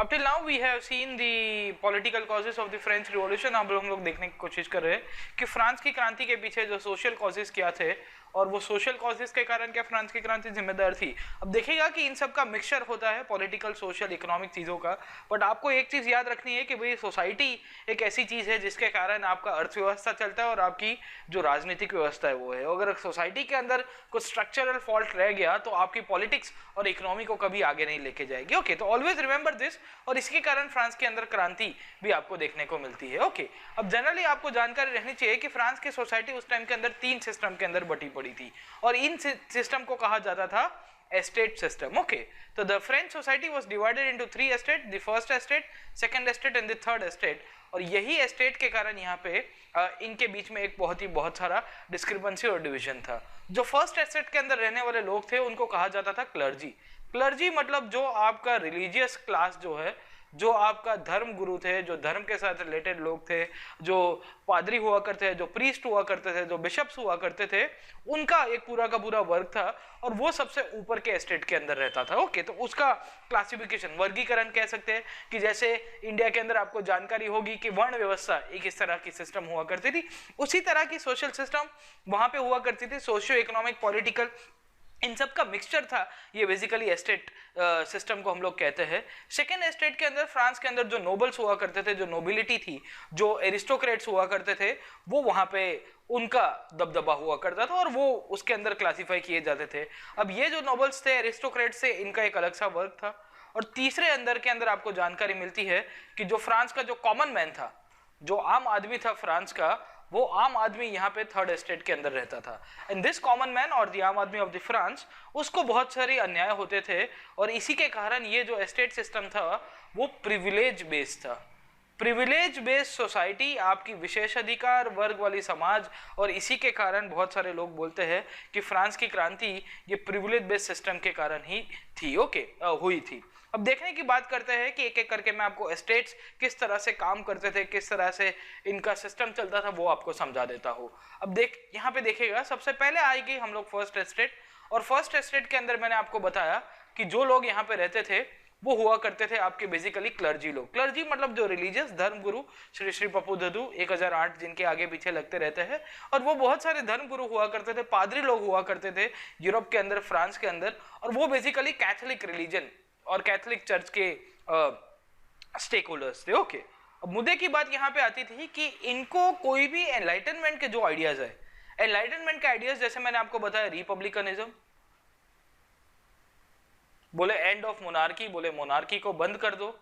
Up till now we have seen the political causes of the French Revolution। अब हम लोग देखने की कोशिश कर रहे हैं कि फ्रांस की क्रांति के पीछे जो सोशल कॉजेस क्या थे और वो सोशल कॉजेस के कारण क्या फ्रांस की क्रांति जिम्मेदार थी। अब देखिएगा कि इन सब का मिक्सचर होता है, पॉलिटिकल, सोशल, इकोनॉमिक चीज़ों का। बट आपको एक चीज़ याद रखनी है कि भाई सोसाइटी एक ऐसी चीज़ है जिसके कारण आपका अर्थव्यवस्था चलता है और आपकी जो राजनीतिक व्यवस्था है वो है। अगर सोसाइटी के अंदर कुछ स्ट्रक्चरल फॉल्ट रह गया तो आपकी पॉलिटिक्स और इकोनॉमी को कभी आगे नहीं लेके जाएगी। ओके, तो ऑलवेज रिमेंबर दिस। और इसके कारण फ्रांस के अंदर क्रांति भी आपको देखने को मिलती है। ओके, अब जनरली आपको जानकारी रहनी चाहिए कि फ्रांस की सोसाइटी उस टाइम के अंदर 3 सिस्टम के अंदर बटी पड़ी थी और इन सिस्टम को कहा जाता था एस्टेट सिस्टम। ओके, तो the French society was divided into 3 estate, the first estate, second estate and the third estate. और यही एस्टेट के कारण यहाँ पे इनके बीच में एक बहुत सारा डिस्क्रिपेंसी और डिवीजन था। जो फर्स्ट एस्टेट के अंदर रहने वाले लोग थे उनको कहा जाता था क्लर्जी। क्लर्जी मतलब जो आपका रिलीजियस क्लास जो है, जो आपका धर्म गुरु थे, जो धर्म के साथ रिलेटेड लोग थे, जो पादरी हुआ करते थे, जो प्रीस्ट हुआ करते थे, जो बिशप्स हुआ करते थे, उनका एक पूरा का पूरा वर्ग था और वो सबसे ऊपर के एस्टेट के अंदर रहता था। ओके, तो उसका क्लासिफिकेशन, वर्गीकरण कह सकते हैं कि जैसे इंडिया के अंदर आपको जानकारी होगी कि वर्ण व्यवस्था एक इस तरह की सिस्टम हुआ करती थी, उसी तरह की सोशल सिस्टम वहां पे हुआ करती थी। सोशियो इकोनॉमिक, पॉलिटिकल, इन सब का मिक्सचर था ये बेसिकली एस्टेट सिस्टम को हम लोग कहते हैं। सेकेंड एस्टेट के अंदर फ्रांस के अंदर जो नोबल्स हुआ करते थे, जो नोबिलिटी थी, जो एरिस्टोक्रेट्स हुआ करते थे, वो वहां पे उनका दबदबा हुआ करता था और वो उसके अंदर क्लासिफाई किए जाते थे। अब ये जो नोबल्स थे, एरिस्टोक्रेट्स थे, इनका एक अलग सा वर्ग था। और तीसरे अंदर के अंदर आपको जानकारी मिलती है कि जो फ्रांस का जो कॉमन मैन था, जो आम आदमी था फ्रांस का, वो आम आदमी यहाँ पे थर्ड एस्टेट के अंदर रहता था। एंड दिस कॉमन मैन और द आम आदमी ऑफ द फ्रांस, उसको बहुत सारे अन्याय होते थे और इसी के कारण ये जो एस्टेट सिस्टम था वो प्रिविलेज बेस्ड था। प्रिविलेज बेस्ड सोसाइटी, आपकी विशेषाधिकार वर्ग वाली समाज, और इसी के कारण बहुत सारे लोग बोलते हैं कि फ्रांस की क्रांति ये प्रिविलेज बेस्ड सिस्टम के कारण ही थी। ओके, हुई थी। अब देखने की बात करते हैं कि एक एक करके मैं आपको एस्टेट्स किस तरह से काम करते थे, किस तरह से इनका सिस्टम चलता था, वो आपको समझा देता हूँ। अब यहाँ पे देखिएगा, सबसे पहले आएगी हम लोग फर्स्ट एस्टेट। और फर्स्ट एस्टेट के अंदर मैंने आपको बताया कि जो लोग यहाँ पे रहते थे वो हुआ करते थे आपके बेसिकली क्लर्जी लोग। क्लर्जी मतलब जो रिलीजियस धर्म गुरु, श्री श्री पप्पू ददू 1008 जिनके आगे पीछे लगते रहते हैं, और वो बहुत सारे धर्म गुरु हुआ करते थे, पादरी लोग हुआ करते थे यूरोप के अंदर, फ्रांस के अंदर, और वो बेसिकली कैथोलिक रिलीजन और कैथोलिक चर्च के स्टेक होल्डर्स थे। ओके, अब मुद्दे की बात यहाँ पे आती थी कि इनको कोई भी एनलाइटनमेंट के जो आइडियाज है, एनलाइटनमेंट के आइडियाज जैसे मैंने आपको बताया, रिपब्लिकनिज्म, बोले एंड ऑफ मोनार्की, बोले मोनार्की को बंद कर दो।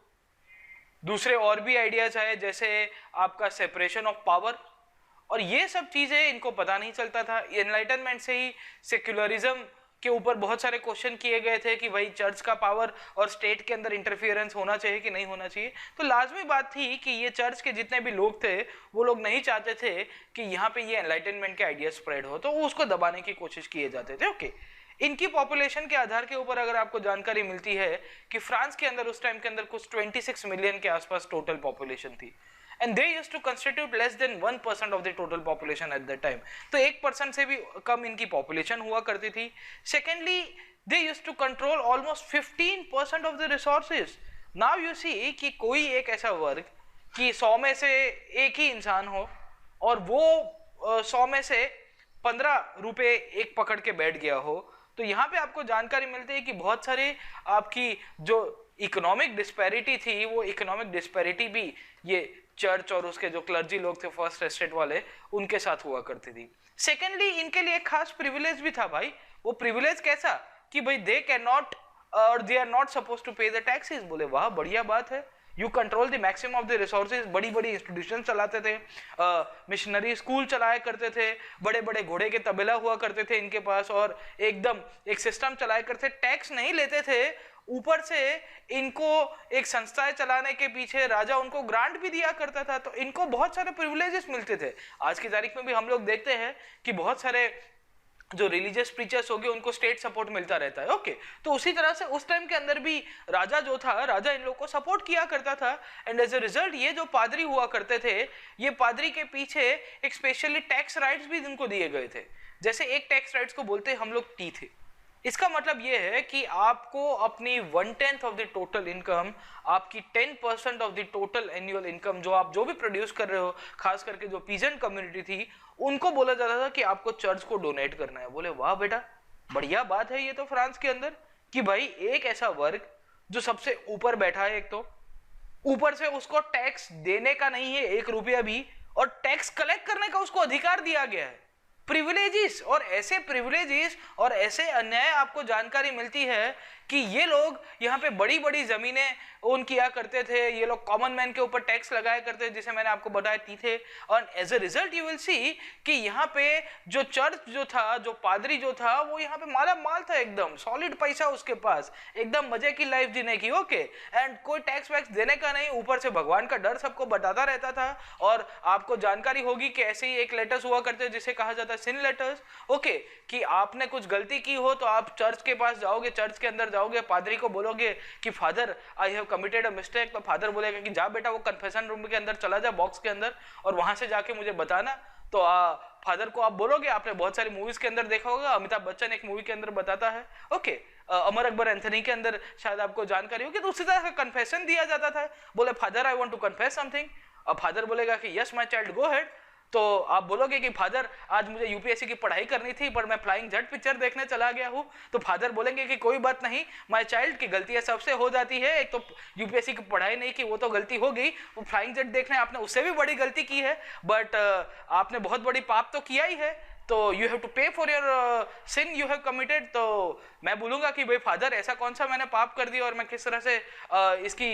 दूसरे और भी आइडियाज आए जैसे आपका सेपरेशन ऑफ पावर, और ये सब चीजें इनको पता नहीं चलता था। एनलाइटनमेंट से ही सेक्युलरिज्म के ऊपर बहुत सारे क्वेश्चन किए गए थे कि भाई चर्च का पावर और स्टेट के अंदर इंटरफियरेंस होना चाहिए कि नहीं होना चाहिए। तो लाजमी बात थी कि ये चर्च के जितने भी लोग थे वो लोग नहीं चाहते थे कि यहाँ पे ये एनलाइटनमेंट के आइडिया स्प्रेड हो, तो वो उसको दबाने की कोशिश किए जाते थे। ओके, इनकी पॉपुलेशन के आधार के ऊपर अगर आपको जानकारी मिलती है कि फ्रांस के अंदर उस टाइम के अंदर कुछ 26 मिलियन के आसपास टोटल पॉपुलेशन थी, and they used to constitute less than 1% of the total population at that time। तो 1% से भी कम इनकी पॉपुलेशन हुआ करती थी। Secondly, they used to control almost 15% of the resources। Now you see कि कोई एक ऐसा वर्ग कि 100 में से एक ही इंसान हो और वो 100 में से 15 रुपए एक पकड़ के बैठ गया हो, तो यहाँ पे आपको जानकारी मिलती है कि बहुत सारे आपकी जो इकोनॉमिक डिस्पैरिटी थी, वो इकोनॉमिक डिस्पैरिटी भी ये चर्च और उसके जो क्लर्जी लोग थे फर्स्ट एस्टेट वाले, उनके साथ हुआ करती थी। सेकेंडली, इनके लिए एक खास प्रिविलेज भी था भाई। वो प्रिविलेज कैसा कि भाई दे कैन नॉट और they are not suppose to pay the taxes. बोले वाह बढ़िया बात है, you control the maximum of the resources. बड़ी बड़ी इंस्टीट्यूशन चलाते थे, मिशनरी स्कूल चलाया करते थे, बड़े बड़े घोड़े के तबेला हुआ करते थे इनके पास, और एकदम एक सिस्टम चलाया करते, टैक्स नहीं लेते थे। ऊपर से इनको एक संस्थाएं चलाने के पीछे राजा उनको ग्रांट भी दिया करता था, तो इनको बहुत सारे प्रिविलेजेस मिलते थे। आज की तारीख में भी हम लोग देखते हैं कि बहुत सारे जो रिलीजियस प्रीचर्स हो गए उनको स्टेट सपोर्ट मिलता रहता है। ओके, तो उसी तरह से उस टाइम के अंदर भी राजा जो था, राजा इन लोगों को सपोर्ट किया करता था। एंड एज ए रिजल्ट ये जो पादरी हुआ करते थे, ये पादरी के पीछे एक स्पेशली टैक्स राइट्स भी इनको दिए गए थे। जैसे एक टैक्स राइट्स को बोलते हैं हम लोग टीथ। इसका मतलब ये है कि आपको अपनी 1/10 ऑफ द टोटल इनकम, आपकी 10% of the total annual income जो आप जो भी प्रोड्यूस कर रहे हो, खास करके जो पीजेंट कम्युनिटी थी, उनको बोला जाता था कि आपको चर्च को डोनेट करना है। बोले वाह बेटा, बढ़िया बात है ये तो फ्रांस के अंदर, कि भाई एक ऐसा वर्ग जो सबसे ऊपर बैठा है, एक तो ऊपर से उसको टैक्स देने का नहीं है 1 रुपया भी, और टैक्स कलेक्ट करने का उसको अधिकार दिया गया है। प्रिविलेजेस, और ऐसे प्रिविलेजेस और ऐसे अन्याय आपको जानकारी मिलती है कि ये लोग यहाँ पे बड़ी बड़ी जमीनें ओन किया करते थे, ये लोग कॉमन मैन के ऊपर टैक्स लगाया करते थे, जिसे मैंने आपको बताया थे। और as a result you will see कि यहाँ पे जो चर्च जो था, जो पादरी जो था, वो यहाँ पे माला माल था, एकदम सॉलिड पैसा उसके पास, एकदम मजे की लाइफ जीने की। ओके, एंड कोई टैक्स वैक्स देने का नहीं, ऊपर से भगवान का डर सबको बताता रहता था। और आपको जानकारी होगी कि ऐसे ही एक लेटर्स हुआ करते जिसे कहा जाता है सिन लेटर्स। ओके, कि आपने कुछ गलती की हो तो आप चर्च के पास जाओगे, चर्च के अंदर जाओगे, पादरी को बोलोगे कि father I have committed a mistake, तो फादर बोलेगा कि जा बेटा वो कन्फेशन रूम के अंदर चला जा, बॉक्स के अंदर, और वहां से जाके मुझे बताना। तो फादर को आप बोलोगे, आपने बहुत सारी मूवीज के अंदर देखा होगा, अमिताभ बच्चन एक मूवी के अंदर बताता है, ओके, अमर अकबर एंथनी के अंदर शायद आपको जानकारी होगी, तो उसी तरह का कन्फेशन दिया जाता था। बोले father I want to confess something, अब फादर बोलेगा कि yes my child go head. तो आप बोलोगे कि फादर आज मुझे यूपीएससी की पढ़ाई करनी थी पर मैं फ्लाइंग जेट पिक्चर देखने चला गया हूँ, तो फादर बोलेंगे कि कोई बात नहीं, माय चाइल्ड की गलतियां सबसे हो जाती है, एक तो यूपीएससी की पढ़ाई नहीं की वो तो गलती हो गई, वो फ्लाइंग जेट देखने आपने उससे भी बड़ी गलती की है, बट आपने बहुत बड़ी पाप तो किया ही है, तो you have to pay for your sin you have committed. तो मैं बोलूंगा कि भाई फादर ऐसा कौन सा मैंने पाप कर दिया और मैं किस तरह से इसकी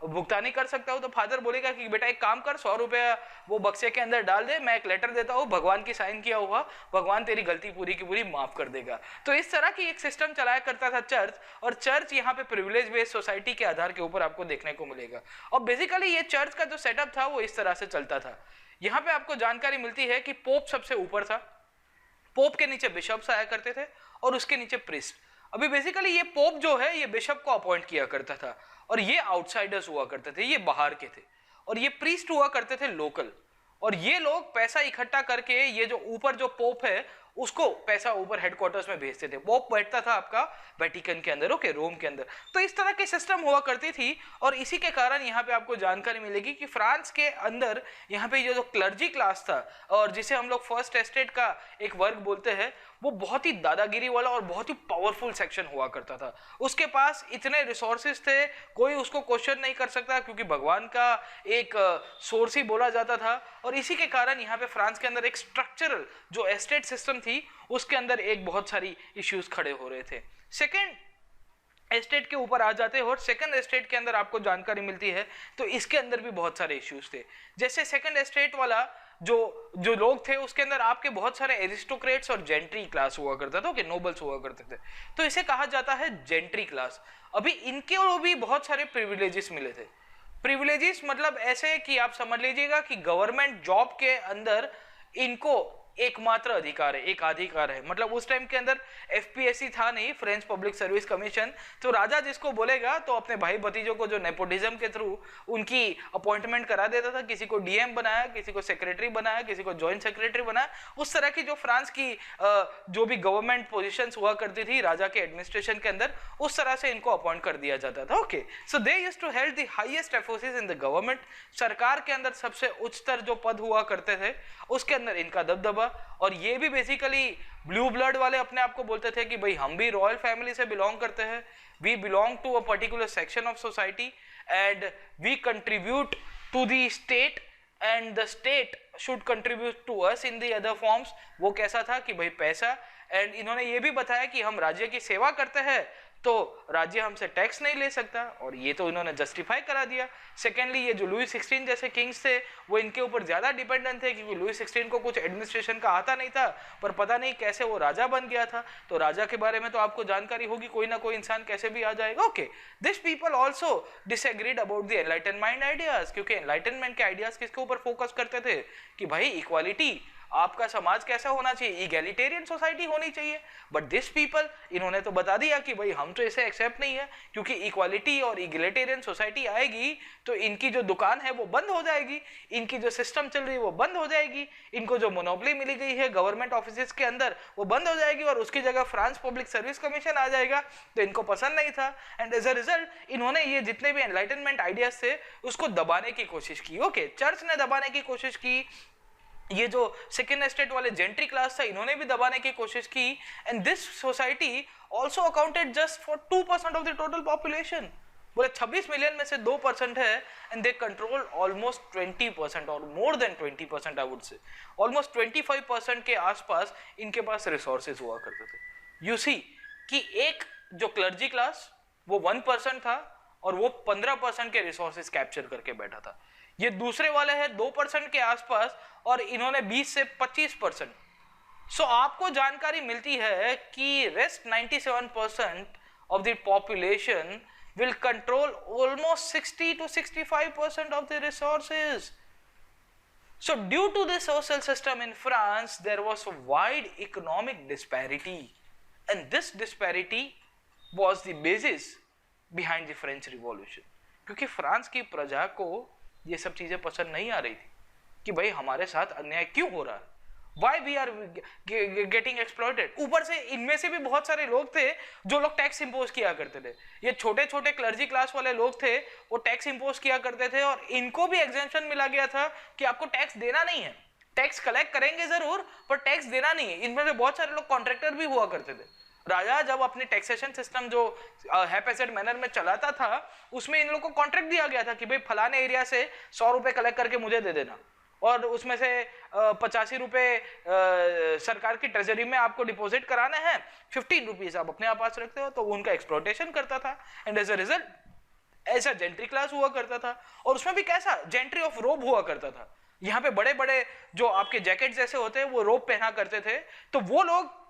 भुगतानी कर सकता हूँ। तो फादर बोलेगा कि बेटा एक काम कर, 100 रुपया वो बक्से के अंदर डाल दे, मैं एक लेटर देता हूँ भगवान की साइन किया हुआ, भगवान तेरी गलती पूरी की पूरी माफ कर देगा। तो इस तरह की एक सिस्टम चलाया करता था चर्च, और चर्च यहाँ पे प्रिविलेज बेस्ड सोसाइटी के आधार के ऊपर आपको देखने को मिलेगा। और बेसिकली ये चर्च का जो सेटअप था वो इस तरह से चलता था। यहाँ पे आपको जानकारी मिलती है कि पोप सबसे ऊपर था, पोप के नीचे बिशप्स आया करते थे, और उसके नीचे प्रीस्ट। अभी बेसिकली ये पोप जो है ये बिशप को अपॉइंट किया करता था, और ये आउटसाइडर्स हुआ करते थे, ये बाहर के थे, और ये प्रीस्ट हुआ करते थे लोकल। और ये लोग पैसा इकट्ठा करके ये जो ऊपर जो पोप है उसको पैसा ऊपर हेडक्वार्टर्स में भेजते थे। पोप बैठता था आपका वेटिकन के अंदर, ओके, रोम के अंदर। तो इस तरह की सिस्टम हुआ करती थी, और इसी के कारण यहाँ पे आपको जानकारी मिलेगी कि फ्रांस के अंदर यहाँ पे ये जो क्लर्जी क्लास था, और जिसे हम लोग फर्स्ट एस्टेट का एक वर्ग बोलते हैं, वो बहुत ही दादागिरी वाला और बहुत ही पावरफुल सेक्शन हुआ करता था। उसके पास इतने रिसोर्सेज थे, कोई उसको क्वेश्चन नहीं कर सकता, क्योंकि भगवान का एक सोर्स ही बोला जाता था। और इसी के कारण यहाँ पे फ्रांस के अंदर एक स्ट्रक्चरल जो एस्टेट सिस्टम थी उसके अंदर एक बहुत सारी इश्यूज खड़े हो रहे थे। सेकेंड एस्टेट के ऊपर आ जाते हैं, और सेकंड एस्टेट के अंदर आपको जानकारी मिलती है तो इसके अंदर भी बहुत सारे इश्यूज थे। जैसे सेकंड एस्टेट वाला जो लोग थे उसके अंदर आपके बहुत सारे एरिस्टोक्रेट्स और जेंट्री क्लास हुआ करता था, नोबल्स हुआ करते थे, तो इसे कहा जाता है जेंट्री क्लास। अभी इनके भी बहुत सारे प्रिविलेजेस मिले थे। प्रिविलेजेस मतलब ऐसे कि आप समझ लीजिएगा कि गवर्नमेंट जॉब के अंदर इनको एकमात्र अधिकार है, एक अधिकार है। मतलब उस टाइम के अंदर एफपीएससी था नहीं, फ्रेंच पब्लिक सर्विस कमीशन, तो राजा जिसको बोलेगा तो अपने भाई भतीजों को जो नेपोटिज्म के थ्रू उनकी अपॉइंटमेंट करा देता था, किसी को डीएम बनाया, किसी को सेक्रेटरी बनाया, किसी को जॉइंट सेक्रेटरी बनाया। उस तरह की जो फ्रांस की जो भी गवर्नमेंट पोजीशंस हुआ करती थी राजा के एडमिनिस्ट्रेशन के अंदर, उस तरह से इनको अपॉइंट कर दिया जाता था। Okay, so they used to held the highest offices in the government. सरकार के अंदर सबसे उच्चतर जो पद हुआ करते थे उसके अंदर इनका दबदबा। और ये भी बेसिकली ब्लू ब्लड वाले अपने आप को बोलते थे कि भाई हम भी रॉयल फैमिली से बिलोंग करते हैं, we belong to a particular section of society and we contribute to the state and the state should contribute to us in the other forms. वो कैसा था कि भाई पैसा, एंड इन्होंने ये भी बताया कि हम राज्य की सेवा करते हैं तो राज्य हमसे टैक्स नहीं ले सकता, और ये तो इन्होंने जस्टिफाई करा दिया। सेकेंडली ये जो लुई 16 जैसे किंग्स थे वो इनके ऊपर ज्यादा डिपेंडेंट थे, क्योंकि लुई 16 को कुछ एडमिनिस्ट्रेशन का आता नहीं था, पर पता नहीं कैसे वो राजा बन गया था। तो राजा के बारे में तो आपको जानकारी होगी, कोई ना कोई इंसान कैसे भी आ जाएगा। Okay, this people also disagreed about the enlightenment ideas, क्योंकि एनलाइटनमेंट के आइडियाज किसके ऊपर फोकस करते थे कि भाई इक्वालिटी, आपका समाज कैसा होना चाहिए, इगैलिटेरियन सोसाइटी होनी चाहिए। बट दिस पीपल, इन्होंने तो बता दिया कि भाई हम तो इसे एक्सेप्ट नहीं है, क्योंकि इक्वालिटी और इगैलिटेरियन सोसाइटी आएगी तो इनकी जो दुकान है वो बंद हो जाएगी, इनकी जो सिस्टम चल रही है वो बंद हो जाएगी, इनको जो मोनोपोली मिली गई है गवर्नमेंट ऑफिस के अंदर वो बंद हो जाएगी और उसकी जगह फ्रांस पब्लिक सर्विस कमीशन आ जाएगा। तो इनको पसंद नहीं था एंड एज अ रिजल्ट इन्होंने ये जितने भी एनलाइटनमेंट आइडियाज थे उसको दबाने की कोशिश की। ओके, चर्च ने दबाने की कोशिश की, ये जो सेकेंड एस्टेट वाले जेंट्री क्लास था इन्होंने भी दबाने की कोशिश की, and this society also accounted just for 2% of the total population. बोले 26 मिलियन में से 2% है एंड दे कंट्रोल ऑलमोस्ट 20% और more than 20% I would say, almost 25% के आसपास इनके पास रिसोर्सेज हुआ करते थे। यू सी कि एक जो क्लर्जी क्लास वो 1% था और वो 15% के रिसोर्सेज कैप्चर करके बैठा था। ये दूसरे वाले हैं 2% के आसपास और इन्होंने 20 से 25%। सो आपको जानकारी मिलती है कि rest 97% of the population will control almost 60 to 65% of the resources. So due to the social system in France, there was a wide economic disparity, and this disparity was the basis behind the French Revolution. क्योंकि France की प्रजा को ये सब चीजें पसंद नहीं आ रही थी कि भाई हमारे साथ अन्याय क्यों हो रहा है, Why we are getting exploited। ऊपर से इनमें से भी बहुत सारे लोग थे जो लोग टैक्स इंपोज किया करते थे, ये छोटे छोटे क्लर्जी क्लास वाले लोग थे वो टैक्स इंपोज किया करते थे और इनको भी एग्जेम्पशन मिला गया था कि आपको टैक्स देना नहीं है, टैक्स कलेक्ट करेंगे जरूर पर टैक्स देना नहीं है। इनमें से बहुत सारे लोग कॉन्ट्रैक्टर भी हुआ करते थे। राजा जब अपने टैक्सेशन सिस्टम जो हैपेसेड मैनर में चलाता था उसमें इन लोगों को कॉन्ट्रैक्ट दिया गया था कि भाई फलाने एरिया से 100 रुपए कलेक्ट करके मुझे दे देना और उसमें से 85 रुपए सरकार की ट्रेजरी में आपको डिपॉजिट कराने हैं, 15 रुपीज आप अपने पास रखते हो। तो वो उनका एक्सप्लॉयटेशन करता था एंड एज अ रिजल्ट ऐसा जेंट्री क्लास हुआ करता था और उसमें भी कैसा जेंट्री ऑफ रोब हुआ करता था। यहाँ पे बड़े बड़े जो आपके जैकेट जैसे होते हैं वो रोब पहना करते थे। तो वो लोग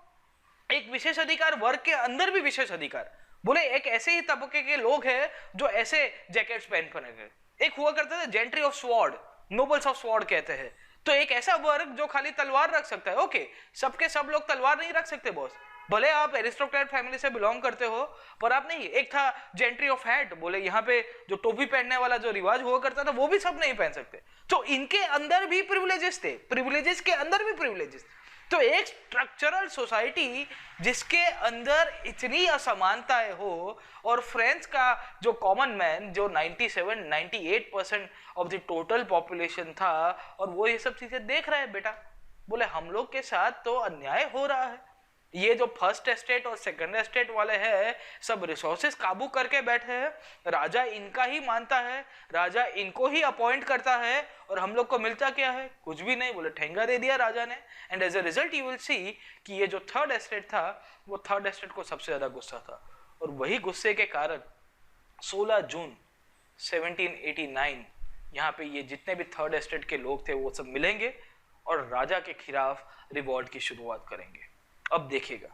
एक विशेष अधिकार वर्ग के अंदर भी विशेष अधिकार, बोले एक ऐसे ही तबके के लोग हैं जो ऐसे जैकेट्स पहन गए। एक हुआ करता था gentry of sword, nobles of sword कहते हैं। तो एक ऐसा वर्ग जो खाली तलवार रख सकता है। ओके, सबके सब लोग तलवार नहीं रख सकते बॉस, भले आप एरिस्टोक्रेट फैमिली से बिलोंग करते हो पर आप नहीं। एक था जेंट्री ऑफ हैट, बोले यहाँ पे जो टोपी पहनने वाला जो रिवाज हुआ करता था वो भी सब नहीं पहन सकते। तो इनके अंदर भी प्रिविलेजेस थे, प्रिविलेजेस के अंदर भी प्रिविलेजेस। तो एक स्ट्रक्चरल सोसाइटी जिसके अंदर इतनी असमानताएं हो और फ्रांस का जो कॉमन मैन जो 97-98% ऑफ द टोटल पॉपुलेशन था और वो ये सब चीजें देख रहा है, बेटा बोले हम लोग के साथ तो अन्याय हो रहा है। ये जो फर्स्ट एस्टेट और सेकंड एस्टेट वाले हैं सब रिसोर्सेज काबू करके बैठे हैं, राजा इनका ही मानता है, राजा इनको ही अपॉइंट करता है और हम लोग को मिलता क्या है, कुछ भी नहीं। बोले ठेंगा दे दिया राजा ने and as a result you will see कि ये जो थर्ड एस्टेट था वो थर्ड एस्टेट को सबसे ज्यादा गुस्सा था और वही गुस्से के कारण 16 जून 1789 यहाँ पे ये जितने भी थर्ड एस्टेट के लोग थे वो सब मिलेंगे और राजा के खिलाफ रिवॉल्ट की शुरुआत करेंगे। अब देखिएगा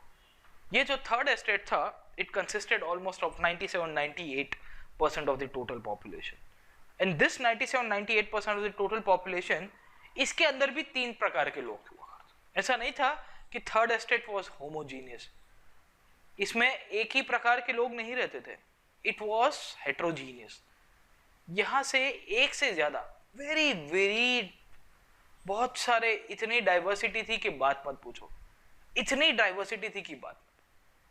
ये जो थर्ड एस्टेट था it consisted almost of 97-98% of the total population and this 97-98% of the total population इसके अंदर भी 3 प्रकार के लोग हुआ। ऐसा नहीं था कि थर्ड एस्टेट वाज होमोजीनियस, इसमें एक ही प्रकार के लोग नहीं रहते थे, इट वाज हेट्रोजीनियस। यहां से एक से ज्यादा वेरी वेरी बहुत सारे इतनी डाइवर्सिटी थी कि बात मत पूछो, इतनी डाइवर्सिटी थी की बात।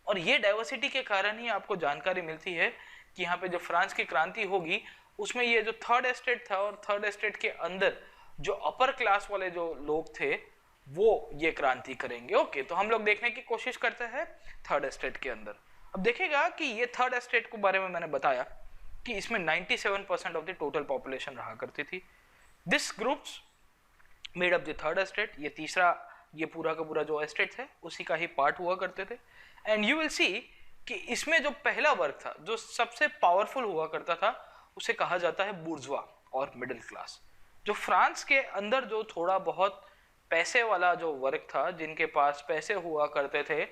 और ये डाइवर्सिटी के कारण ही आपको जानकारी मिलती है कि यहाँ पे जो फ्रांस की क्रांति होगी उसमें ये जो थर्ड एस्टेट था और थर्ड एस्टेट के अंदर जो अपर क्लास वाले जो लोग थे वो ये क्रांति करेंगे। ओके, तो हम लोग देखने की कोशिश करते हैं थर्ड एस्टेट के अंदर। अब देखिएगा कि ये थर्ड एस्टेट के बारे में मैंने बताया कि इसमें 97% ऑफ द टोटल पॉपुलेशन रहा करती थी। This groups made up the third estate. ये तीसरा ये पूरा का पूरा जो एस्टेट है उसी का ही पार्ट हुआ करते थे एंड यू विल सी कि इसमें जो पहला वर्ग था जो सबसे पावरफुल हुआ करता था उसे कहा जाता है बुर्जुआ और मिडिल क्लास। जो फ्रांस के अंदर जो थोड़ा बहुत पैसे वाला जो वर्ग था जिनके पास पैसे हुआ करते थे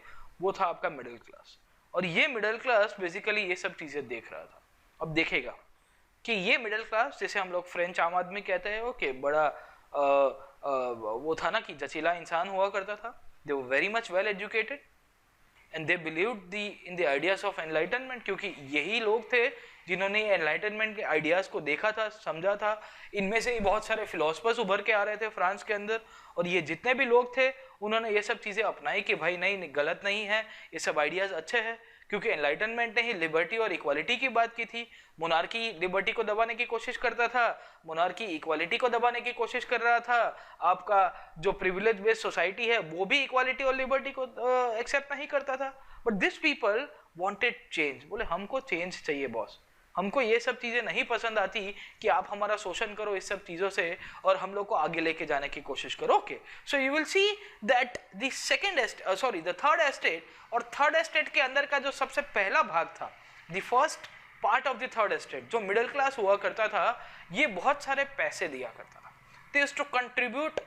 वो था आपका मिडिल क्लास और ये मिडिल क्लास बेसिकली ये सब चीजें देख रहा था। अब देखेगा कि ये मिडिल क्लास जिसे हम लोग फ्रेंच आम आदमी कहते हैं, ओके, बड़ा वो था ना कि जचीला इंसान हुआ करता था. They were very much well educated and they believed in the ideas of enlightenment, क्योंकि यही लोग थे जिन्होंने एनलाइटनमेंट के आइडियाज को देखा था, समझा था. इनमें से ही बहुत सारे फिलोसफर्स उभर के आ रहे थे फ्रांस के अंदर, और ये जितने भी लोग थे उन्होंने ये सब चीजें अपनाई कि भाई नहीं, गलत नहीं है, ये सब आइडियाज अच्छे हैं. क्योंकि एनलाइटनमेंट ने ही लिबर्टी और इक्वालिटी की बात की थी. मोनार्की लिबर्टी को दबाने की कोशिश करता था, मोनार्की इक्वालिटी को दबाने की कोशिश कर रहा था. आपका जो प्रिविलेज बेस्ड सोसाइटी है वो भी इक्वालिटी और लिबर्टी को एक्सेप्ट नहीं करता था. But this people wanted change. बोले हमको चेंज चाहिए बॉस, हमको ये सब चीजें नहीं पसंद आती कि आप हमारा शोषण करो इस सब चीजों से और हम लोग को आगे लेके जाने की कोशिश करो. Okay, so you will see that the third estate, और थर्ड एस्टेट के अंदर का जो सबसे पहला भाग था, the first part of the third estate, जो मिडिल क्लास हुआ करता था, ये बहुत सारे पैसे दिया करता था. They used to contribute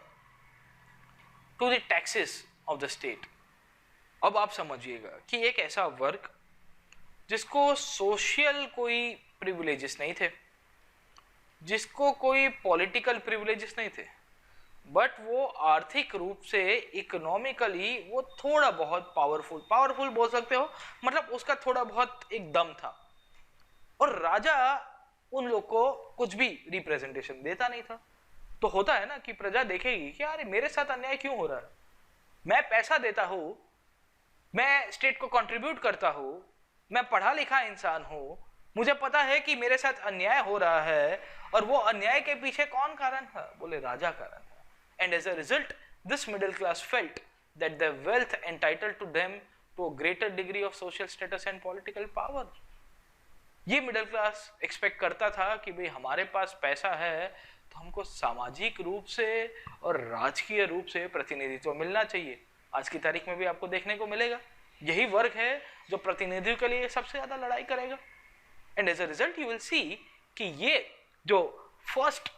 to the taxes of the state. अब आप समझिएगा कि एक ऐसा वर्ग जिसको सोशल कोई प्रिविलेजेस नहीं थे, जिसको कोई पॉलिटिकल प्रिविलेजेस नहीं थे, बट वो आर्थिक रूप से, इकोनॉमिकली वो थोड़ा बहुत पावरफुल बोल सकते हो, मतलब उसका थोड़ा बहुत एक दम था. और राजा उन लोग को कुछ भी रिप्रेजेंटेशन देता नहीं था. तो होता है ना कि प्रजा देखेगी कि अरे मेरे साथ अन्याय क्यों हो रहा है, मैं पैसा देता हूं, मैं स्टेट को कंट्रीब्यूट करता हूं, मैं पढ़ा लिखा इंसान हूं, मुझे पता है कि मेरे साथ अन्याय हो रहा है, और वो अन्याय के पीछे कौन कारण है? बोले राजा कारण है. And as a result this middle class felt that the wealth entitled to them to a greater degree of social status and political power. ये मिडिल क्लास एक्सपेक्ट करता था कि भाई हमारे पास पैसा है तो हमको सामाजिक रूप से और राजकीय रूप से प्रतिनिधित्व मिलना चाहिए. आज की तारीख में भी आपको देखने को मिलेगा यही वर्ग है जो प्रतिनिधित्व के लिए सबसे ज्यादा लड़ाई करेगा. And as a result you will see कि ये जो फर्स्ट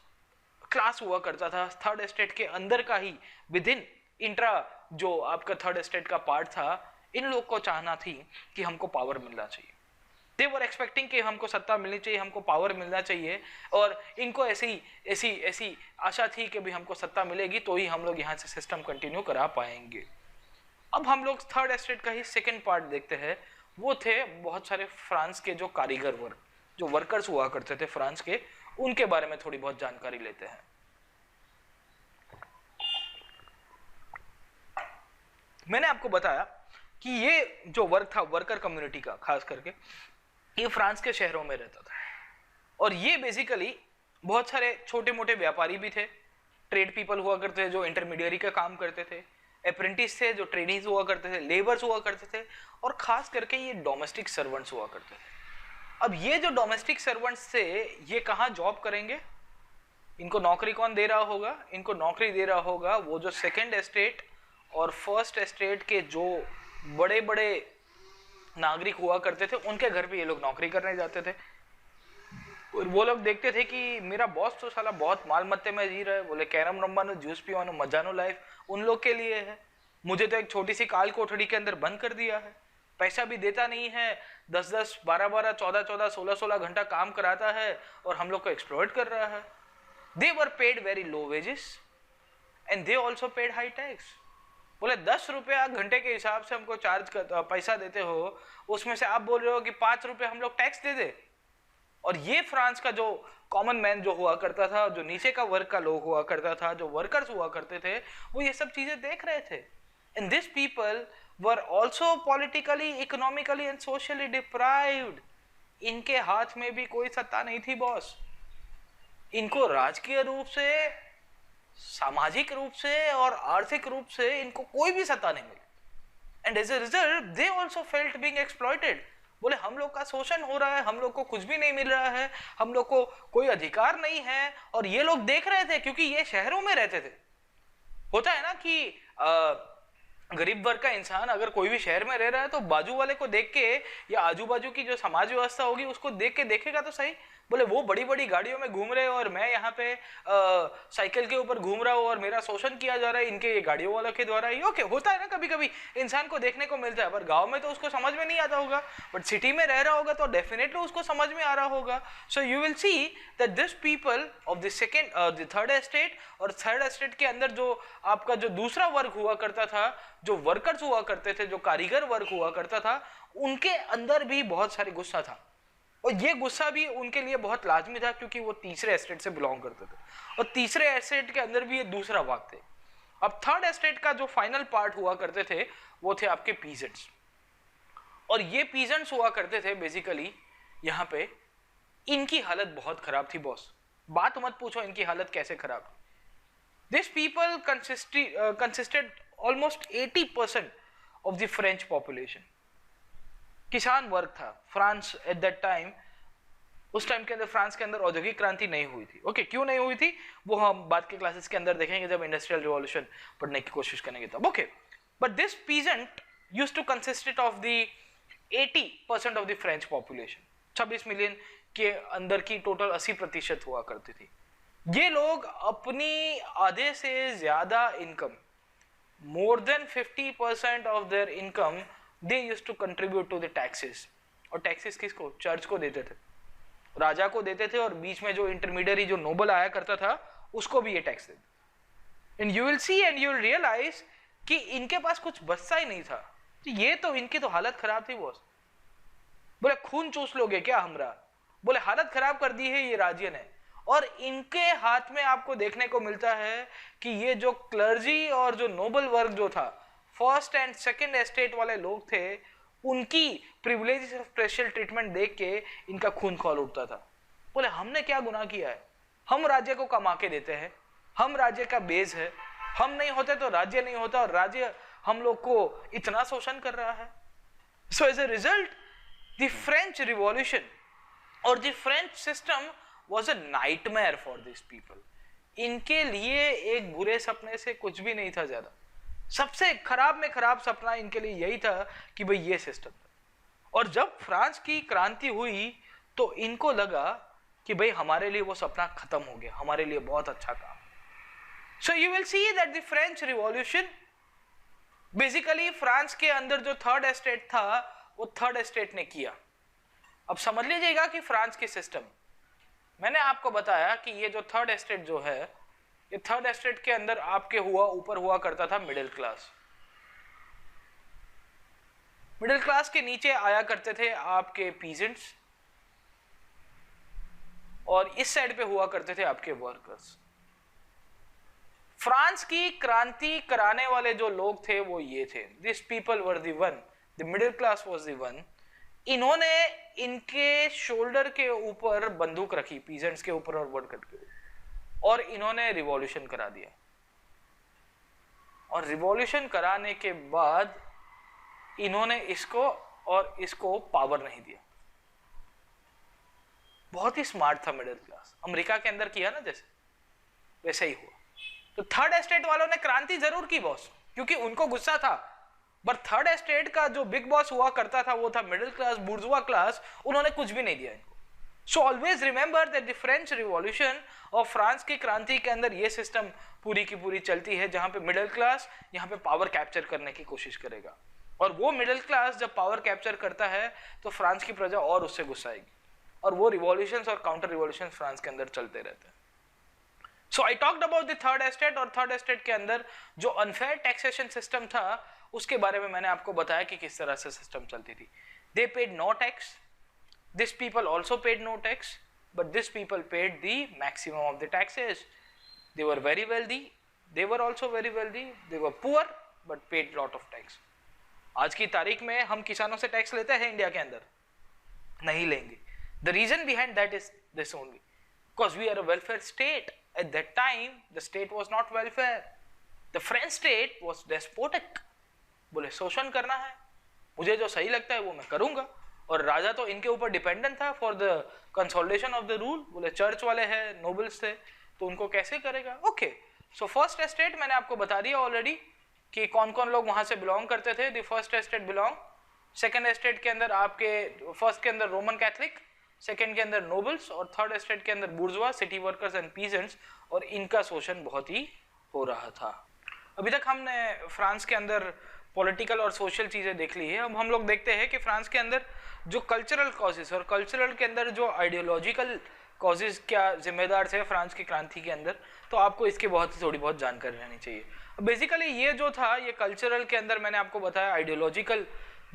क्लास हुआ करता था थर्ड एस्टेट के अंदर का ही, विद इन इंट्रा जो आपका थर्ड एस्टेट का पार्ट था, इन लोग को चाहना थी कि हमको पावर मिलना चाहिए. दे वर एक्सपेक्टिंग कि हमको सत्ता मिलनी चाहिए, हमको पावर मिलना चाहिए, और इनको ऐसी आशा थी कि भी हमको सत्ता मिलेगी तो ही हम लोग यहाँ से सिस्टम कंटिन्यू करा पाएंगे. अब हम लोग थर्ड एस्टेट का ही सेकेंड पार्ट देखते हैं. वो थे बहुत सारे फ्रांस के जो कारीगर वर्ग, जो वर्कर्स हुआ करते थे फ्रांस के, उनके बारे में थोड़ी बहुत जानकारी लेते हैं. मैंने आपको बताया कि ये जो वर्ग था वर्कर कम्युनिटी का, खास करके ये फ्रांस के शहरों में रहता था, और ये बेसिकली बहुत सारे छोटे मोटे व्यापारी भी थे, ट्रेड पीपल हुआ करते थे जो इंटरमीडियरी का काम करते थे, अप्रेंटिस थे जो ट्रेनिज हुआ करते थे, लेबर्स हुआ करते थे, और खास करके ये डोमेस्टिक सर्वेंट्स हुआ करते थे. अब ये जो डोमेस्टिक सर्वेंट्स थे ये कहाँ जॉब करेंगे? इनको नौकरी कौन दे रहा होगा? इनको नौकरी दे रहा होगा वो जो सेकेंड एस्टेट और फर्स्ट एस्टेट के जो बड़े बड़े नागरिक हुआ करते थे, उनके घर पे ये लोग नौकरी करने जाते थे. और वो लोग देखते थे कि मेरा बॉस तो साला बहुत माल मत्ते में जी रहा है, बोले कैरम रमवानो, जूस पिवानो, मजानो लाइफ उन लोग के लिए है, मुझे तो एक छोटी सी काल कोठड़ी के अंदर बंद कर दिया है, पैसा भी देता नहीं है, 10-10, 12-12, 14-14, 16-16 घंटा काम कराता है और हम लोग को एक्सप्लॉइट कर रहा है. They were paid very low wages and they also paid high tax. बोले 10 रुपया घंटे के हिसाब से हमको चार्ज कर पैसा देते हो, उसमें से आप बोल रहे हो कि 5 रुपये हम लोग टैक्स दे दे. और ये फ्रांस का जो कॉमन मैन जो हुआ करता था, जो नीचे का वर्ग का लोग हुआ करता था, जो वर्कर्स हुआ करते थे, वो ये सब चीजें देख रहे थे. And this people were also politically, economically and socially deprived. इनके हाथ में भी कोई सत्ता नहीं थी बॉस. इनको राजकीय रूप से, सामाजिक रूप से और आर्थिक रूप से इनको कोई भी सत्ता नहीं मिली. And as a result they also felt being exploited. बोले हम लोग का शोषण हो रहा है, हम लोग को कुछ भी नहीं मिल रहा है, हम लोग को कोई अधिकार नहीं है. और ये लोग देख रहे थे क्योंकि ये शहरों में रहते थे. होता है ना कि गरीब वर्ग का इंसान अगर कोई भी शहर में रह रहा है तो बाजू वाले को देख के या आजू बाजू की जो समाज व्यवस्था होगी उसको देख के देखेगा तो सही, बोले वो बड़ी बड़ी गाड़ियों में घूम रहे हैं और मैं यहाँ पे साइकिल के ऊपर घूम रहा हूँ और मेरा शोषण किया जा रहा है इनके गाड़ियों वालों के द्वारा ही। ओके, होता है ना, कभी कभी इंसान को देखने को मिलता है, पर गांव में तो उसको समझ में नहीं आता होगा, बट सिटी में रह रहा होगा तो डेफिनेटली उसको समझ में आ रहा होगा। So you will see that this people of the second the third estate, और थर्ड एस्टेट के अंदर जो आपका जो दूसरा वर्ग हुआ करता था, जो वर्कर्स हुआ करते थे, जो कारीगर वर्ग हुआ करता था, उनके अंदर भी बहुत सारे गुस्सा था, और ये गुस्सा भी उनके लिए बहुत लाजमी था क्योंकि वो तीसरे एस्टेट से बिलोंग करते थे, और तीसरे एस्टेट के अंदर भी ये दूसरा भाग थे। अब थर्ड एस्टेट का जो फाइनल पार्ट हुआ करते थे वो थे आपके पीजेंट्स, और ये पीजेंट्स हुआ करते थे बेसिकली यहाँ पे, इनकी हालत बहुत खराब थी बॉस, बात मत पूछो इनकी हालत कैसे खराब थी। This people consisted almost 80% of the French population. किसान वर्ग था फ्रांस एट दैट टाइम, उस टाइम के अंदर फ्रांस के अंदर औद्योगिक क्रांति नहीं हुई थी। ओके, क्यों नहीं हुई थी वो हम बाद के क्लासेस के अंदर देखेंगे जब इंडस्ट्रियल रिवॉल्यूशन पढ़ने की कोशिश करेंगे तब। Okay, but this peasant used to consist of the 80% of the French population. 26 million के अंदर की टोटल 80% हुआ करती थी। ये लोग अपनी आधे से ज्यादा income, more than 50% of their income they used to contribute to the taxes. और टैक्सेस किसको? चर्च को देते थे, राजा को देते थे, और बीच में जो इंटरमीडियरी जो नोबल आया करता था उसको भी ये टैक्स देते। And you will see and you will realise कि इनके पास कुछ बचता ही नहीं था। ये तो इनकी तो हालत खराब थी बॉस। बोले खून चूस लोगे क्या हमरा? बोले हालत खराब कर दी है ये राज्य ने। और इनके हाथ में आपको देखने को मिलता है कि ये जो क्लर्जी और जो नोबल वर्ग जो था, फर्स्ट एंड सेकेंड एस्टेट वाले लोग थे, उनकी प्रिविलेज और स्पेशल ट्रीटमेंट देख के इनका खून खौल उठता था। बोले हमने क्या गुनाह किया है? हम राज्य को कमा के देते हैं, हम राज्य का बेस है, हम नहीं होते तो राज्य नहीं होता, और राज्य हम लोग को इतना शोषण कर रहा है। So as a result the French revolution और the French system was a nightmare for these people। इनके लिए एक बुरे सपने से कुछ भी नहीं था ज्यादा, सबसे खराब में खराब सपना इनके लिए यही था कि भाई ये सिस्टम था। और जब फ्रांस की क्रांति हुई तो इनको लगा कि भाई हमारे लिए वो सपना खत्म हो गया, हमारे लिए बहुत अच्छा काम। So you will see that the French revolution basically France के अंदर जो थर्ड एस्टेट था वो थर्ड एस्टेट ने किया। अब समझ लीजिएगा कि फ्रांस की सिस्टम, मैंने आपको बताया कि ये जो थर्ड एस्टेट जो है, ये थर्ड एस्टेट के अंदर आपके ऊपर हुआ करता था मिडिल क्लास। मिडिल क्लास के नीचे आया करते थे आपके पीजेंट्स, और इस साइड पे हुआ करते थे आपके वर्कर्स। फ्रांस की क्रांति कराने वाले जो लोग थे वो ये थे, this people were the one, the middle class was the one. इन्होंने इनके शोल्डर के ऊपर बंदूक रखी, पीजेंट्स के ऊपर और वर्कर के ऊपर, और इन्होंने रिवॉल्यूशन करा दिया। और रिवॉल्यूशन कराने के बाद इन्होंने इसको और इसको पावर नहीं दिया। बहुत ही स्मार्ट था मिडिल क्लास। अमेरिका के अंदर किया ना जैसे, वैसे ही हुआ। तो थर्ड एस्टेट वालों ने क्रांति जरूर की बॉस, क्योंकि उनको गुस्सा था, बट थर्ड एस्टेट का जो बिग बॉस हुआ करता था वो था मिडिल क्लास, बुर्जुआ क्लास, उन्होंने कुछ भी नहीं दिया इनको। So always remember that the French revolution और फ्रांस की क्रांति के अंदर ये सिस्टम पूरी की पूरी चलती है, जहां पे मिडिल क्लास यहाँ पे पावर कैप्चर करने की कोशिश करेगा, और वो मिडिल क्लास जब पावर कैप्चर करता है तो फ्रांस की प्रजा और उससे गुस्साएगी, और वो रिवॉल्यूशंस और काउंटर रिवॉल्यूशंस फ्रांस के अंदर चलते रहते हैं। So I talked about the third estate, और थर्ड एस्टेट के अंदर जो अनफेयर टैक्सेशन सिस्टम था उसके बारे में मैंने आपको बताया कि किस तरह से सिस्टम चलती थी। They paid no tax, this people also paid no tax, but this people paid the maximum of the taxes. They were very wealthy, they were also very wealthy, they were poor but paid lot of tax. आज की तारीख में हम किसानों से tax लेते हैं India के अंदर? नहीं लेंगे। The reason behind that is this only, because we are a welfare state. At that time the state was not welfare, the French state was despotic. बोले शोषण करना है, मुझे जो सही लगता है वो मैं करूंगा, और राजा तो इनके ऊपर डिपेंडेंट था for the consolidation of the rule. बोले चर्च वाले हैं, नोबल्स थे, तो उनको कैसे करेगा? ओके, सो फर्स्ट एस्टेट मैंने आपको बता दिया ऑलरेडी कि कौन कौन लोग वहां से बिलोंग करते थे। The first estate belong, second estate के अंदर आपके फर्स्ट के अंदर रोमन कैथलिक, सेकंड के अंदर नोबल्स और थर्ड स्टेट के अंदर बुर्जुआ, सिटी वर्कर्स एंड पीजेंट्स, और इनका शोषण बहुत ही हो रहा था। अभी तक हमने फ्रांस के अंदर पॉलिटिकल और सोशल चीज़ें देख ली है। अब हम लोग देखते हैं कि फ्रांस के अंदर जो कल्चरल कॉजेस और कल्चरल के अंदर जो आइडियोलॉजिकल कॉजेज क्या जिम्मेदार थे फ्रांस की क्रांति के अंदर, तो आपको इसकी थोड़ी बहुत जानकारी रहनी चाहिए। बेसिकली ये जो था, ये कल्चरल के अंदर मैंने आपको बताया आइडियोलॉजिकल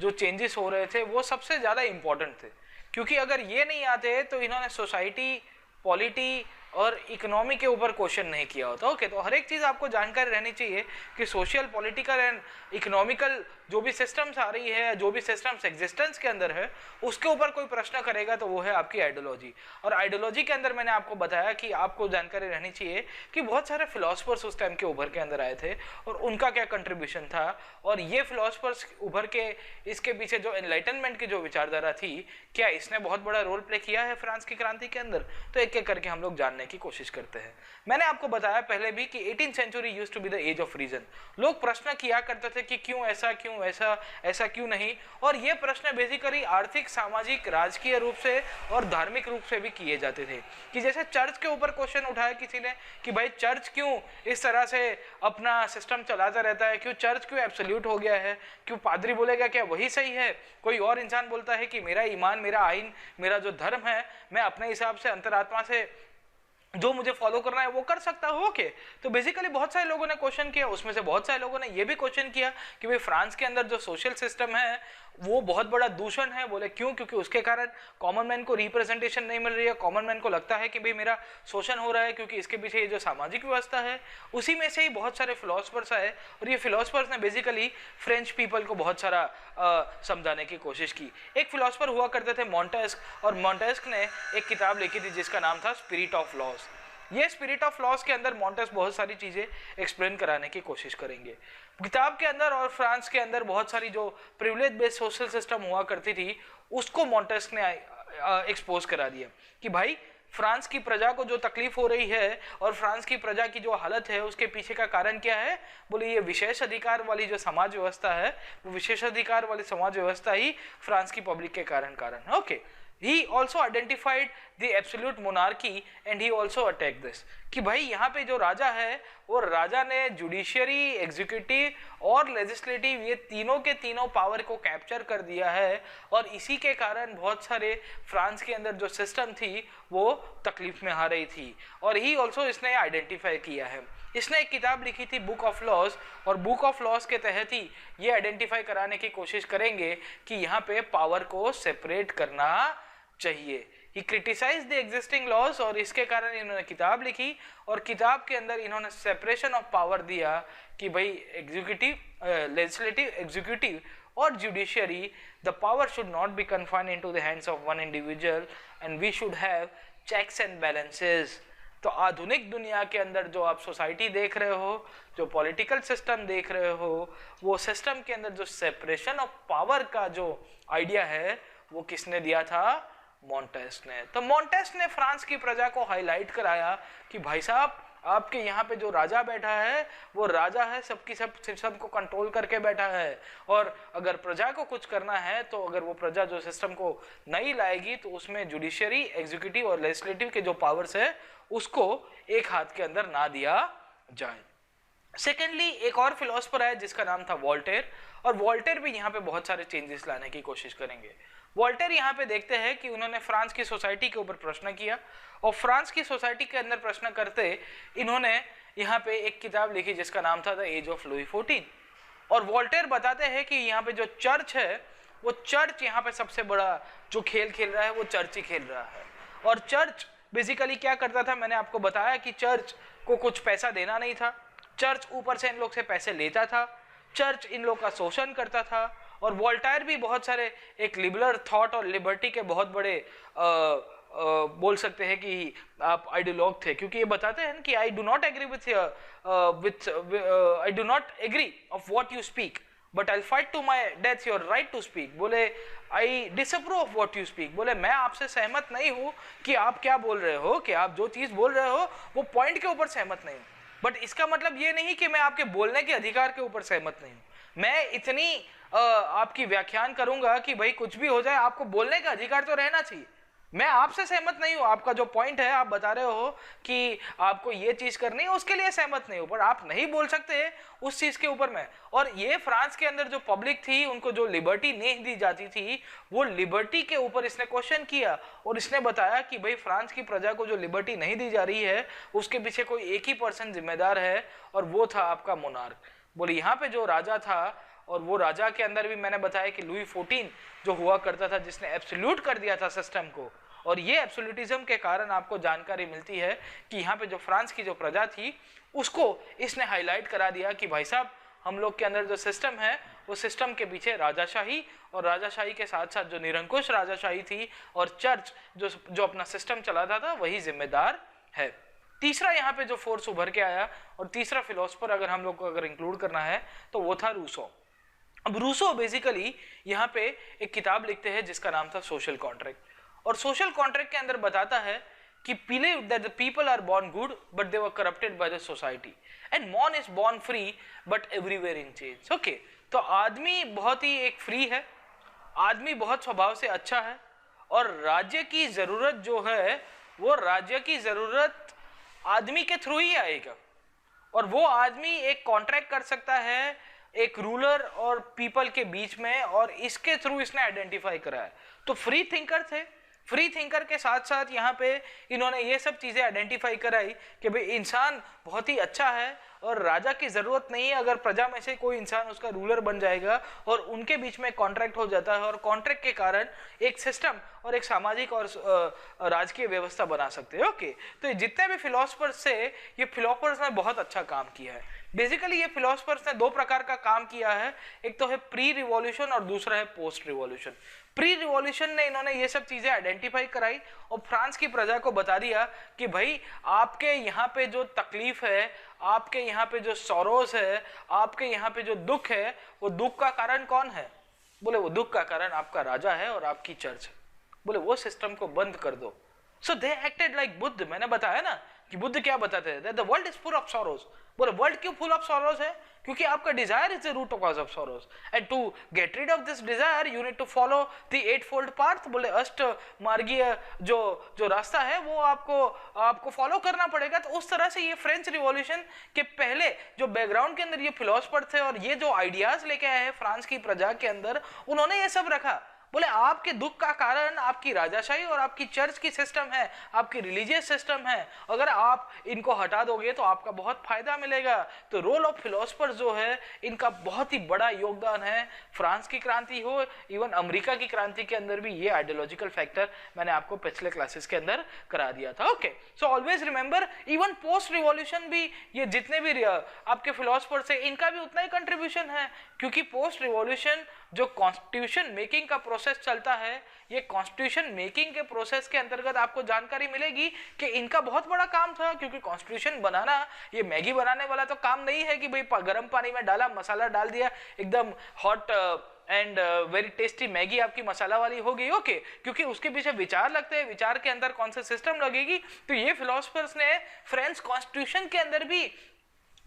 जो चेंजेस हो रहे थे वो सबसे ज़्यादा इंपॉर्टेंट थे, क्योंकि अगर ये नहीं आते तो इन्होंने सोसाइटी, पॉलिटी और इकोनॉमी के ऊपर क्वेश्चन नहीं किया होता। ओके, तो हर एक चीज़ आपको जानकारी रहनी चाहिए कि सोशल, पॉलिटिकल एंड इकोनॉमिकल जो भी सिस्टम्स आ रही है, जो भी सिस्टम्स एग्जिस्टेंस के अंदर है, उसके ऊपर कोई प्रश्न करेगा तो वो है आपकी आइडियोलॉजी। और आइडियोलॉजी के अंदर मैंने आपको बताया कि आपको जानकारी रहनी चाहिए कि बहुत सारे फिलोसफर्स उस टाइम के उभर के अंदर आए थे और उनका क्या कंट्रीब्यूशन था, और ये फिलोसफर्स उभर के इसके पीछे जो एनलाइटनमेंट की जो विचारधारा थी, क्या इसने बहुत बड़ा रोल प्ले किया है फ्रांस की क्रांति के अंदर? तो एक एक करके हम लोग जानने की कोशिश करते हैं। मैंने आपको बताया पहले भी कि 18th century used to be the age of reason. लोग प्रश्न किया करते थे कि क्यों ऐसा, क्यों ऐसा, ऐसा क्यों नहीं, और ये प्रश्न बेसिकली आर्थिक, सामाजिक, राजकीय रूप से और धार्मिक रूप से भी किए जाते थे। कि जैसे चर्च के ऊपर क्वेश्चन उठाया किसी ने कि भाई चर्च क्यों इस तरह से अपना सिस्टम चलाता रहता है, क्यों चर्च क्यों एब्सोल्यूट हो गया है, क्यों पादरी बोलेगा क्या वही सही है, कोई और इंसान बोलता है कि मेरा ईमान, मेरा आइन, मेरा जो धर्म है, मैं अपने हिसाब से अंतरात्मा से जो मुझे फॉलो करना है वो कर सकता हो। ओके, तो बेसिकली बहुत सारे लोगों ने क्वेश्चन किया, उसमें से बहुत सारे लोगों ने ये भी क्वेश्चन किया कि भाई फ्रांस के अंदर जो सोशल सिस्टम है वो बहुत बड़ा दूषण है। बोले क्यों? क्योंकि उसके कारण कॉमन मैन को रिप्रेजेंटेशन नहीं मिल रही है। कॉमन मैन को लगता है कि भाई मेरा शोषण हो रहा है, क्योंकि इसके पीछे ये जो सामाजिक व्यवस्था है, उसी में से ही बहुत सारे फिलोसफर्स आए और ये फिलोसफर्स ने बेसिकली फ्रेंच पीपल को बहुत सारा समझाने की कोशिश की। एक फिलोसफर हुआ करते थे मॉन्टेस्क, और मॉन्टेस्क ने एक किताब लिखी थी जिसका नाम था स्पिरिट ऑफ लॉस। ये स्पिरिट ऑफ लॉस के अंदर मॉन्टेस्क बहुत सारी चीज़ें एक्सप्लेन कराने की कोशिश करेंगे किताब के अंदर। और फ्रांस के अंदर बहुत सारी जो प्रिविलेज बेस्ड सोशल सिस्टम हुआ करती थी उसको मॉन्टेस्क ने एक्सपोज करा दिया कि भाई फ्रांस की प्रजा को जो तकलीफ हो रही है और फ्रांस की प्रजा की जो हालत है उसके पीछे का कारण क्या है। बोले ये विशेष अधिकार वाली जो समाज व्यवस्था है, वो विशेष अधिकार वाली समाज व्यवस्था ही फ्रांस की पब्लिक के कारण है। Okay, he also identified the absolute monarchy and he also attacked this कि भाई यहाँ पे जो राजा है वो राजा ने जुडिशियरी, एग्जीक्यूटिव और लेजिस्लेटिव ये तीनों के तीनों पावर को कैप्चर कर दिया है, और इसी के कारण बहुत सारे फ्रांस के अंदर जो सिस्टम थी वो तकलीफ में आ रही थी। और ही ऑल्सो इसने आइडेंटिफाई किया है। इसने एक किताब लिखी थी बुक ऑफ लॉज, और बुक ऑफ लॉज के तहत ही ये आइडेंटिफाई कराने की कोशिश करेंगे कि यहाँ पे पावर को सेपरेट करना चाहिए। He criticise the existing laws, और इसके कारण इन्होंने किताब लिखी, और किताब के अंदर इन्होंने सेपरेशन ऑफ पावर दिया कि भाई एग्जीक्यूटिव, लेजिस्लेटिव, एग्जीक्यूटिव और judiciary, the power should not be confined into the hands of one individual and we should have checks and balances. तो आधुनिक दुनिया के अंदर जो आप सोसाइटी देख रहे हो, जो पॉलिटिकल सिस्टम देख रहे हो, वो सिस्टम के अंदर जो सेपरेशन ऑफ पावर का जो आइडिया है वो किसने दिया था? मॉन्टेस्क ने। तो मॉन्टेस्क ने फ्रांस की प्रजा को हाईलाइट कराया कि भाई साहब आपके यहाँ पे जो राजा बैठा है वो राजा है, सबकी सिस्टम को कंट्रोल करके बैठा है, और अगर प्रजा को कुछ करना है तो अगर वो प्रजा जो सिस्टम को नहीं लाएगी तो उसमें जुडिशियरी, एग्जीक्यूटिव और लेजिस्लेटिव के जो पावर्स है उसको एक हाथ के अंदर ना दिया जाए। सेकेंडली एक और फिलोसफर है जिसका नाम था वोल्टेयर, और वोल्टेयर भी यहाँ पे बहुत सारे चेंजेस लाने की कोशिश करेंगे। वोल्टेयर यहाँ पे देखते हैं कि उन्होंने फ्रांस की सोसाइटी के ऊपर प्रश्न किया, और फ्रांस की सोसाइटी के अंदर प्रश्न करते इन्होंने यहाँ पे एक किताब लिखी जिसका नाम था द एज ऑफ लुई 14। और वोल्टेयर बताते हैं कि यहाँ पे जो चर्च है वो चर्च यहाँ पे सबसे बड़ा जो खेल खेल रहा है वो चर्च ही खेल रहा है। और चर्च बेसिकली क्या करता था, मैंने आपको बताया कि चर्च को कुछ पैसा देना नहीं था, चर्च ऊपर से इन लोग से पैसे लेता था, चर्च इन लोग का शोषण करता था। और वोल्टेयर भी बहुत सारे एक लिबरल थॉट और लिबर्टी के बहुत बड़े बोल सकते हैं कि आप आइडियोलॉग थे, क्योंकि ये बताते हैं कि I do not agree I do not agree of what you speak but I fight to my death your right to speak. बोले I disapprove of what you speak, बोले मैं आपसे सहमत नहीं हूँ कि आप क्या बोल रहे हो, कि आप जो चीज़ बोल रहे हो वो पॉइंट के ऊपर सहमत नहीं हूँ, बट इसका मतलब ये नहीं कि मैं आपके बोलने के अधिकार के ऊपर सहमत नहीं हूँ। मैं इतनी आपकी व्याख्यान करूंगा कि भाई कुछ भी हो जाए आपको बोलने का अधिकार तो रहना चाहिए। मैं आपसे सहमत नहीं हूं, आपका जो पॉइंट है आप बता रहे हो कि आपको ये चीज करनी है, उसके लिए सहमत नहीं हूं, पर आप नहीं बोल सकते उस चीज के ऊपर में। और ये फ्रांस के अंदर जो पब्लिक थी उनको जो लिबर्टी नहीं दी जाती थी, वो लिबर्टी के ऊपर इसने क्वेश्चन किया और इसने बताया कि भाई फ्रांस की प्रजा को जो लिबर्टी नहीं दी जा रही है उसके पीछे कोई एक ही पर्सन जिम्मेदार है, और वो था आपका मोनार्क। बोले यहाँ पे जो राजा था, और वो राजा के अंदर भी मैंने बताया कि लुई 14 जो हुआ करता था, जिसने एब्सोल्यूट कर दिया था सिस्टम को, और ये एब्सोल्यूटिज्म के कारण आपको जानकारी मिलती है कि यहाँ पे जो फ्रांस की जो प्रजा थी उसको इसने हाईलाइट करा दिया कि भाई साहब हम लोग के अंदर जो सिस्टम है वो सिस्टम के पीछे राजाशाही, और राजाशाही के साथ साथ जो निरंकुश राजाशाही थी और चर्च जो अपना सिस्टम चलाता था वही जिम्मेदार है। तीसरा यहाँ पे जो फोर्स उभर के आया और तीसरा फिलोसफर अगर हम लोग को अगर इंक्लूड करना है तो वो था रूसो। अब रूसो बेसिकली यहाँ पे एक किताब लिखते हैं जिसका नाम था सोशल कॉन्ट्रैक्ट, और सोशल कॉन्ट्रैक्ट के अंदर बताता है कि believe that the people are born good but they were corrupted by the society, and man is born free but everywhere in chains. Okay, तो आदमी बहुत ही एक फ्री है, आदमी बहुत स्वभाव से अच्छा है, और राज्य की जरूरत जो है वो राज्य की जरूरत आदमी के थ्रू ही आएगा, और वो आदमी एक कॉन्ट्रैक्ट कर सकता है एक रूलर और पीपल के बीच में, और इसके थ्रू इसने आइडेंटिफाई करा है। तो फ्री थिंकर थे, फ्री थिंकर के साथ साथ यहाँ पे इन्होंने ये सब चीजें आइडेंटिफाई कराई कि भाई इंसान बहुत ही अच्छा है और राजा की जरूरत नहीं है, अगर प्रजा में से कोई इंसान उसका रूलर बन जाएगा और उनके बीच में कॉन्ट्रैक्ट हो जाता है, और कॉन्ट्रैक्ट के कारण एक सिस्टम और एक सामाजिक और राजकीय व्यवस्था बना सकते हैं। ओके, तो जितने भी फिलोसफर्स थे ये फिलोसफर्स ने बहुत अच्छा काम किया है। बेसिकली ये फिलोसफर्स ने दो प्रकार का काम किया है, एक तो है प्री रिवॉल्यूशन और दूसरा है पोस्ट रिवॉल्यूशन। प्री रिवॉल्यूशन ने इन्होंने ये सब चीजें आइडेंटिफाई कराई और फ्रांस की प्रजा को बता दिया कि भाई आपके यहाँ पे जो तकलीफ है, आपके यहाँ पे जो सौरोस है, आपके यहाँ पे जो दुख है, वो दुख का कारण कौन है? बोले वो दुख का कारण आपका राजा है और आपकी चर्च है। बोले वो सिस्टम को बंद कर दो। So they acted like Buddha. मैंने बताया ना कि बुद्ध क्या बताते थे, the world is full of sorrows. बोले वर्ल्ड क्यों फुल ऑफ सॉरोज है? क्योंकि आपका desire is the root cause of sorrows, and to get rid of this desire you need to follow the eightfold path. बोले अष्ट मार्गीय जो रास्ता है वो आपको फॉलो करना पड़ेगा। तो उस तरह से ये फ्रेंच रिवॉल्यूशन के पहले जो बैकग्राउंड के अंदर ये फिलोसफर थे और ये जो आइडियाज लेके आए हैं फ्रांस की प्रजा के अंदर, उन्होंने ये सब रखा। बोले आपके दुख का कारण आपकी राजाशाही और आपकी चर्च की सिस्टम है, आपकी रिलीजियस सिस्टम है, अगर आप इनको हटा दोगे तो आपका बहुत फायदा मिलेगा। तो रोल ऑफ फिलोसफर जो है इनका बहुत ही बड़ा योगदान है। फ्रांस की क्रांति हो, इवन अमेरिका की क्रांति के अंदर भी ये आइडियोलॉजिकल फैक्टर मैंने आपको पिछले क्लासेस के अंदर करा दिया था। Okay, so always remember even post revolution भी ये जितने भी आपके फिलोसफर है इनका भी उतना ही कंट्रीब्यूशन है, क्योंकि पोस्ट रिवॉल्यूशन जो कॉन्स्टिट्यूशन मेकिंग का प्रोसेस चलता है, ये कॉन्स्टिट्यूशन मेकिंग के प्रोसेस के अंतर्गत आपको जानकारी मिलेगी कि इनका बहुत बड़ा काम था। क्योंकि कॉन्स्टिट्यूशन बनाना ये मैगी बनाने वाला तो काम नहीं है कि भाई गर्म पानी में डाला, मसाला डाल दिया, एकदम hot and very tasty Maggi आपकी मसाला वाली हो गई। ओके, क्योंकि उसके पीछे विचार लगते हैं, विचार के अंदर कौन सा सिस्टम लगेगी। तो ये फिलोसफर्स ने फ्रेंच कॉन्स्टिट्यूशन के अंदर भी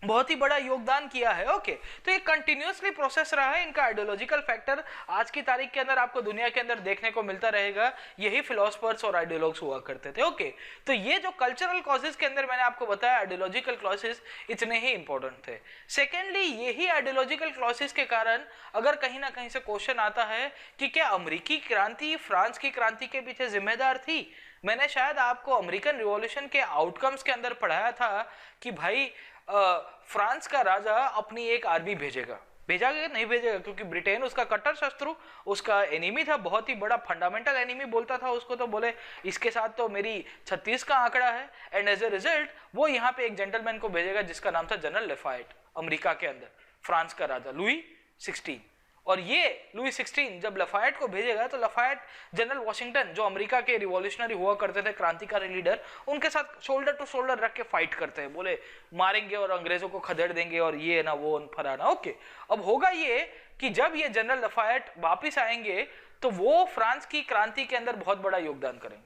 बहुत ही बड़ा योगदान किया है। ओके, तो ये कंटिन्यूअसली प्रोसेस रहा है। इनका आइडियोलॉजिकल फैक्टर आज की तारीख के अंदर आपको दुनिया के अंदर देखने को मिलता रहेगा। यही फिलोसफर्स और आइडियोलॉग्स हुआ करते थे। ओके, तो ये जो कल्चरल कॉजेस के अंदर मैंने आपको बताया आइडियोलॉजिकल क्लॉसेस इतने ही इंपॉर्टेंट थे। सेकेंडली, यही आइडियोलॉजिकल क्लॉसेस के कारण अगर कहीं ना कहीं से क्वेश्चन आता है कि क्या अमेरिकी क्रांति फ्रांस की क्रांति के पीछे जिम्मेदार थी। मैंने शायद आपको अमेरिकन रिवॉल्यूशन के आउटकम्स के अंदर पढ़ाया था कि भाई फ्रांस का राजा अपनी एक आर्मी भेजेगा नहीं भेजेगा, क्योंकि ब्रिटेन उसका कट्टर शत्रु, उसका एनिमी था, बहुत ही बड़ा फंडामेंटल एनिमी बोलता था उसको। तो बोले इसके साथ तो मेरी 36 का आंकड़ा है, एंड एज ए रिजल्ट वो यहाँ पे एक जेंटलमैन को भेजेगा जिसका नाम था जनरल लफायट, अमेरिका के अंदर फ्रांस का राजा लुई 16। और ये लुई 16 जब लफायट को भेजेगा तो लफायट जनरल वॉशिंगटन जो अमेरिका के रिवॉल्यूशनरी हुआ करते थे, क्रांतिकारी लीडर, उनके साथ शोल्डर टू शोल्डर रख के फाइट करते हैं। बोले मारेंगे और अंग्रेजों को खदेड़ देंगे और ये ना वो फराना। ओके, अब होगा ये कि जब ये जनरल लफायट वापिस आएंगे तो वो फ्रांस की क्रांति के अंदर बहुत बड़ा योगदान करेंगे,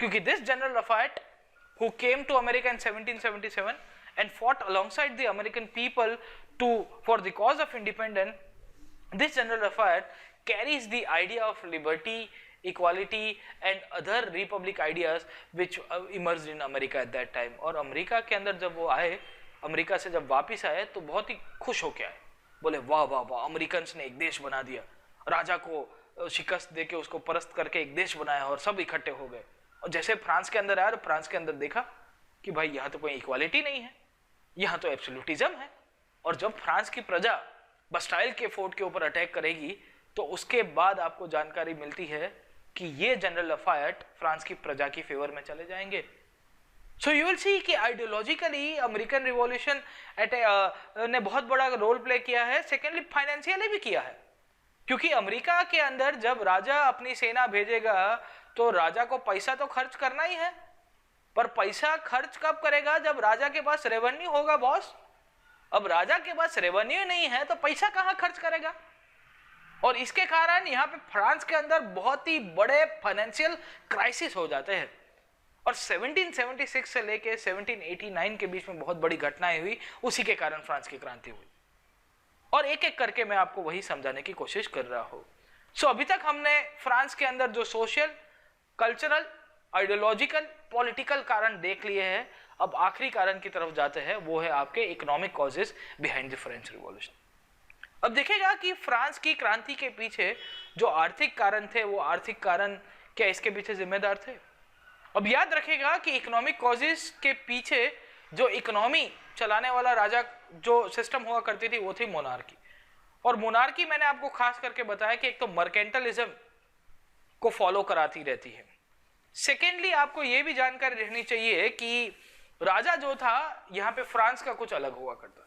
क्योंकि this general Lafayette who came to America in 1777 and fought alongside the American people for the cause of independence, this General Lafayette carries the idea of liberty equality and other republic ideas which emerged in America at that time. और America के अंदर जब वो आए, America से जब वापस आए तो बहुत ही खुश होके आए, बोले वाह वाह वाह, अमेरिकन ने एक देश बना दिया, राजा को शिकस्त देके उसको परस्त करके एक देश बनाया और सब इकट्ठे हो गए। और जैसे फ्रांस के अंदर आया, फ्रांस के अंदर देखा कि भाई यहाँ तो कोई इक्वालिटी नहीं है, यहाँ तो एब्सोल्यूटिज्म है। और जब फ्रांस की प्रजा बस्टाइल के फोर्ट के ऊपर अटैक करेगी तो उसके बाद आपको जानकारी मिलती है कि ये जनरल लफायट फ्रांस की प्रजा की फेवर में चले जाएंगे। सो यू विल सी कि आइडियोलॉजिकली अमेरिकन रिवॉल्यूशन ने बहुत बड़ा रोल प्ले किया है। सेकेंडली फाइनेंशियली भी किया है, क्योंकि अमेरिका के अंदर जब राजा अपनी सेना भेजेगा तो राजा को पैसा तो खर्च करना ही है, पर पैसा खर्च कब करेगा? जब राजा के पास रेवेन्यू होगा बॉस। अब राजा के पास रेवेन्यू नहीं है तो पैसा कहां खर्च करेगा? और इसके कारण यहाँ पे फ्रांस के अंदर बहुत ही बड़े फाइनेंशियल क्राइसिस हो जाते हैं। और 1776 से लेके 1789 के बीच में बहुत बड़ी घटनाएं हुई, उसी के कारण फ्रांस की क्रांति हुई। और एक एक करके मैं आपको वही समझाने की कोशिश कर रहा हूं। सो अभी तक हमने फ्रांस के अंदर जो सोशल, कल्चरल, आइडियोलॉजिकल, पॉलिटिकल कारण देख लिए हैं। अब आखिरी कारण की तरफ जाते हैं, वो है आपके economic causes behind the French revolution. अब देखेगा कि फ्रांस की क्रांति के पीछे जो आर्थिक कारण थे, वो आर्थिक कारण क्या इसके पीछे जिम्मेदार थे? अब याद रखेगा कि इकोनॉमिक कॉजेस के पीछे जो इकोनॉमी चलाने वाला राजा जो सिस्टम हुआ करती थी वो थी मोनार्की। और मोनार्की मैंने आपको खास करके बताया कि एक तो मर्केंटलिज्म को फॉलो कराती रहती है। सेकेंडली आपको यह भी जानकारी रहनी चाहिए कि राजा जो था यहाँ पे फ्रांस का कुछ अलग हुआ करता था।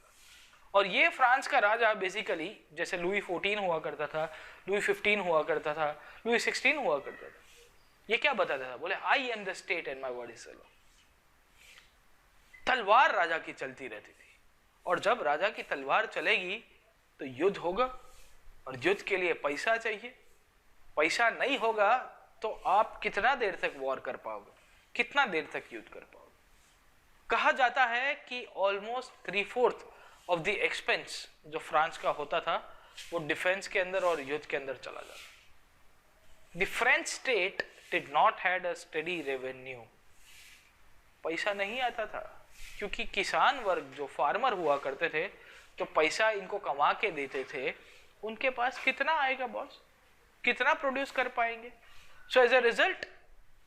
और ये फ्रांस का राजा बेसिकली जैसे लुई 14 हुआ करता था, लुई 15 हुआ करता था, लुई 16 हुआ करता था, ये क्या बताता था? बोले I am the state and my word is the law. तलवार राजा की चलती रहती थी, और जब राजा की तलवार चलेगी तो युद्ध होगा, और युद्ध के लिए पैसा चाहिए। पैसा नहीं होगा तो आप कितना देर तक वॉर कर पाओगे, कितना देर तक युद्ध कर पाओगे? कहा जाता है कि ऑलमोस्ट 3/4 ऑफ द एक्सपेंस जो फ्रांस का होता था वो डिफेंस के अंदर और युद्ध के अंदर चला जाता। The French state did not had a steady revenue. पैसा नहीं आता था, क्योंकि किसान वर्ग जो फार्मर हुआ करते थे तो पैसा इनको कमा के देते थे, उनके पास कितना आएगा बॉस, कितना प्रोड्यूस कर पाएंगे? So as a result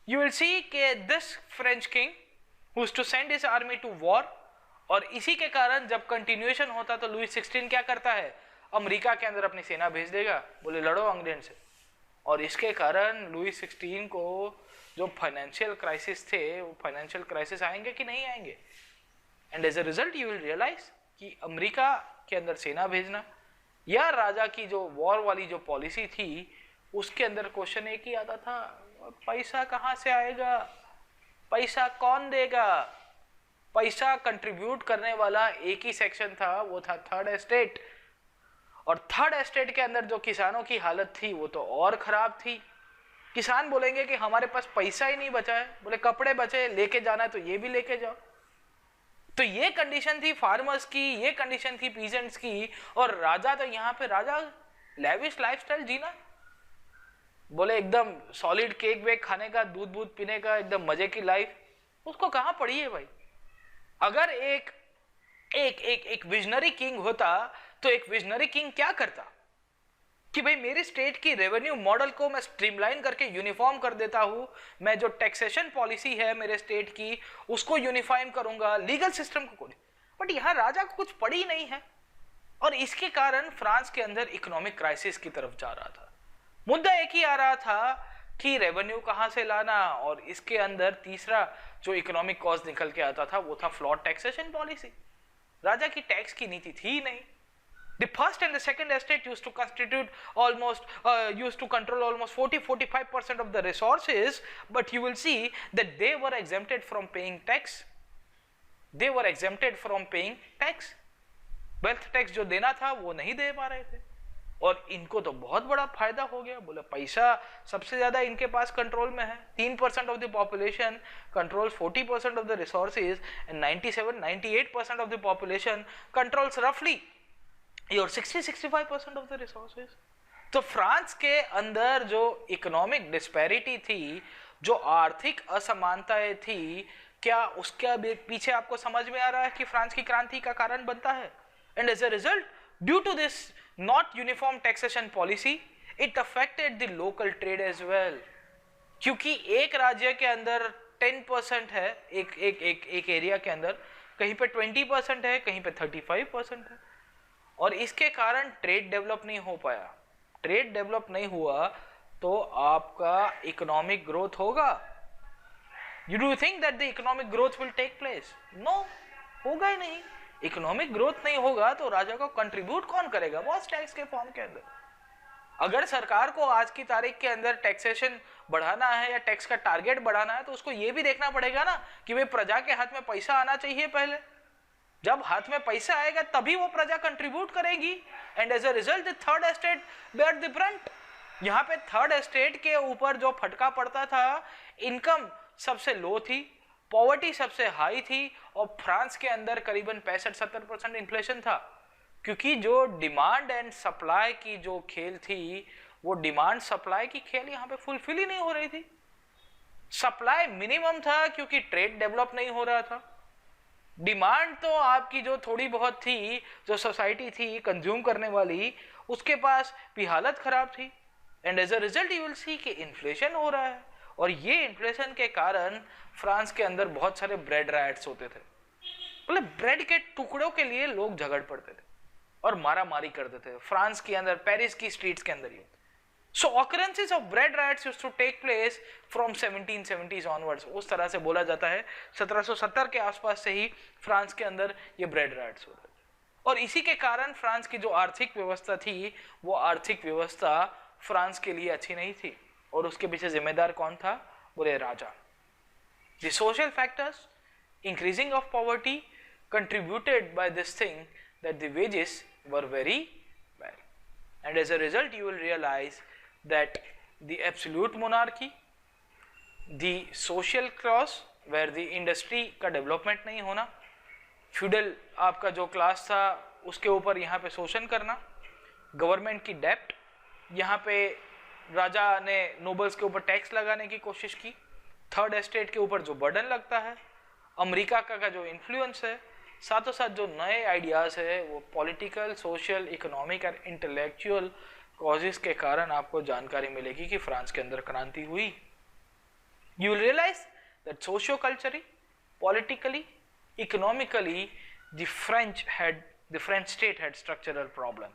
you will see कि this French king who is to send his army to war, और इसी के कारण जब कंटिन्यूएशन होता तो लुई 16 क्या करता है? अमेरिका के अंदर अपनी सेना भेज देगा, बोले लड़ो अंग्रेज से। और इसके कारण लुई 16 को जो फाइनेंशियल क्राइसिस थे, वो फाइनेंशियल क्राइसिस आएंगे कि नहीं आएंगे? And as a result you will realise कि अमेरिका के अंदर सेना भेजना या राजा की जो वॉर वाली जो पॉलिसी थी उसके अंदर क्वेश्चन एक ही आता था, पैसा कहाँ से आएगा, पैसा कौन देगा? पैसा कंट्रीब्यूट करने वाला एक ही सेक्शन था, वो था थर्ड एस्टेट। और थर्ड एस्टेट के अंदर जो किसानों की हालत थी वो तो और खराब थी। किसान बोलेंगे कि हमारे पास पैसा ही नहीं बचा है, बोले कपड़े बचे, लेके जाना है तो ये भी लेके जाओ। तो ये कंडीशन थी फार्मर्स की, ये कंडीशन थी पीजेंट्स की। और राजा तो यहाँ पे राजा लेविश लाइफस्टाइल जीना, बोले एकदम सॉलिड केक वेक खाने का, दूध दूध पीने का, एकदम मजे की लाइफ, उसको कहां पड़ी है भाई? अगर एक एक एक एक विजनरी किंग होता तो एक विजनरी किंग क्या करता कि भाई मेरी स्टेट की रेवेन्यू मॉडल को मैं स्ट्रीमलाइन करके यूनिफॉर्म कर देता हूं, मैं जो टैक्सेशन पॉलिसी है मेरे स्टेट की उसको यूनिफाइम करूंगा, लीगल सिस्टम को। बट यहां राजा को कुछ पड़ी नहीं है, और इसके कारण फ्रांस के अंदर इकोनॉमिक क्राइसिस की तरफ जा रहा था। मुद्दा एक ही आ रहा था कि रेवेन्यू कहां से लाना, और इसके अंदर तीसरा जो इकोनॉमिक कॉज निकल के आता था वो था फ्लॉड टैक्सेशन पॉलिसी। राजा की टैक्स की नीति थी ही नहीं। The first and the second estate used to control almost 40-45% of the resources, but you will see that they were exempted from paying tax. They were exempted from paying tax. Wealth tax जो देना था वो नहीं दे पा रहे थे, और इनको तो बहुत बड़ा फायदा हो गया। बोले पैसा सबसे ज्यादा इनके पास कंट्रोल में है, 3% of the population controls 40% of the resources, and 97-98% of the population controls रफली योर 60-65% ऑफ द रिसोर्सेज। तो फ्रांस के अंदर जो इकोनॉमिक डिस्पैरिटी थी, जो आर्थिक असमानताएं थी, क्या उसके पीछे आपको समझ में आ रहा है कि फ्रांस की क्रांति का कारण बनता है? And as a result, due to this not uniform taxation policy, it affected the local trade as well. क्योंकि एक राज्य के अंदर 10% है, एक एरिया के अंदर, कहीं पे 20% है, कहीं पे 35% है, और इसके कारण ट्रेड डेवलप नहीं हो पाया। ट्रेड डेवलप नहीं हुआ तो आपका इकोनॉमिक ग्रोथ होगा? You do think that the economic growth will take place? No, होगा ही नहीं। इकोनॉमिक ग्रोथ नहीं होगा तो राजा को कंट्रीब्यूट कौन करेगा? बॉस टैक्स के फॉर्म के अंदर। अगर सरकार को आज की तारीख के अंदर टैक्सेशन बढ़ाना है या टैक्स का टारगेट बढ़ाना है, तो उसको ये भी देखना पड़ेगा ना कि भाई प्रजा के हाथ में पैसा आना चाहिए पहले। जब हाथ में पैसा आएगा तभी वो प्रजा कंट्रीब्यूट करेगी। And as a result the third estate bear the brunt. यहाँ पे थर्ड एस्टेट के ऊपर जो फटका पड़ता था, इनकम सबसे लो थी, पॉवर्टी सबसे हाई थी, और फ्रांस के अंदर करीबन 65-70% इन्फ्लेशन था। क्योंकि जो डिमांड एंड सप्लाई की जो खेल थी, वो डिमांड सप्लाई की खेल यहाँ पे फुलफिल ही नहीं हो रही थी। सप्लाई मिनिमम था क्योंकि ट्रेड डेवलप नहीं हो रहा था। डिमांड तो आपकी जो थोड़ी बहुत थी, जो सोसाइटी थी कंज्यूम करने वाली, उसके पास भी हालत खराब थी। And as a result you will see कि इन्फ्लेशन हो रहा है, और ये इन्फ्लेशन के कारण फ्रांस के अंदर बहुत सारे ब्रेड राइट्स होते थे। मतलब ब्रेड के टुकड़ों के लिए लोग झगड़ पड़ते थे और मारा मारी करते थे फ्रांस के अंदर, पेरिस की स्ट्रीट्स के अंदर ही। So occurrences of bread riots used to take place from 1770s onwards. उस तरह से बोला जाता है 1770 के आसपास से ही फ्रांस के अंदर ये ब्रेड राइट्स होते थे। और इसी के कारण फ्रांस की जो आर्थिक व्यवस्था थी, वो आर्थिक व्यवस्था फ्रांस के लिए अच्छी नहीं थी। और उसके पीछे जिम्मेदार कौन था? बोले राजा। The social factors, increasing of poverty, contributed by this thing that the wages were very bad, and as a result you will realize that the absolute monarchy, the social class where the industry का development नहीं होना, feudal आपका जो class था उसके ऊपर यहाँ पे शोषण करना, गवर्नमेंट की डेप्ट, यहाँ पे राजा ने नोबल्स के ऊपर टैक्स लगाने की कोशिश की, थर्ड एस्टेट के ऊपर जो बर्डन लगता है, अमेरिका का जो इन्फ्लुएंस है, साथों साथ जो नए आइडियाज़ है, वो पॉलिटिकल, सोशल, इकोनॉमिक और इंटेलेक्चुअल कॉजेस के कारण आपको जानकारी मिलेगी कि फ्रांस के अंदर क्रांति हुई। You will realise that socio culturally, politically, economically the French state had structural problem,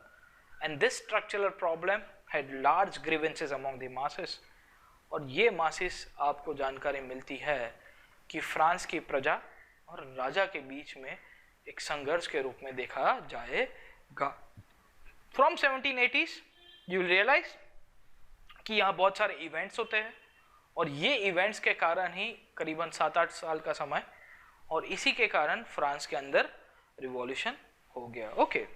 and this structural problem had large grievances among the masses। और ये masses आपको जानकारी मिलती है कि फ्रांस की प्रजा और राजा के बीच में एक संघर्ष के रूप में देखा जाएगा। From 1780s you will realize कि यहाँ बहुत सारे इवेंट्स होते हैं, और ये इवेंट्स के कारण ही करीबन 7-8 साल का समय, और इसी के कारण फ्रांस के अंदर रिवॉल्यूशन हो गया। ओके।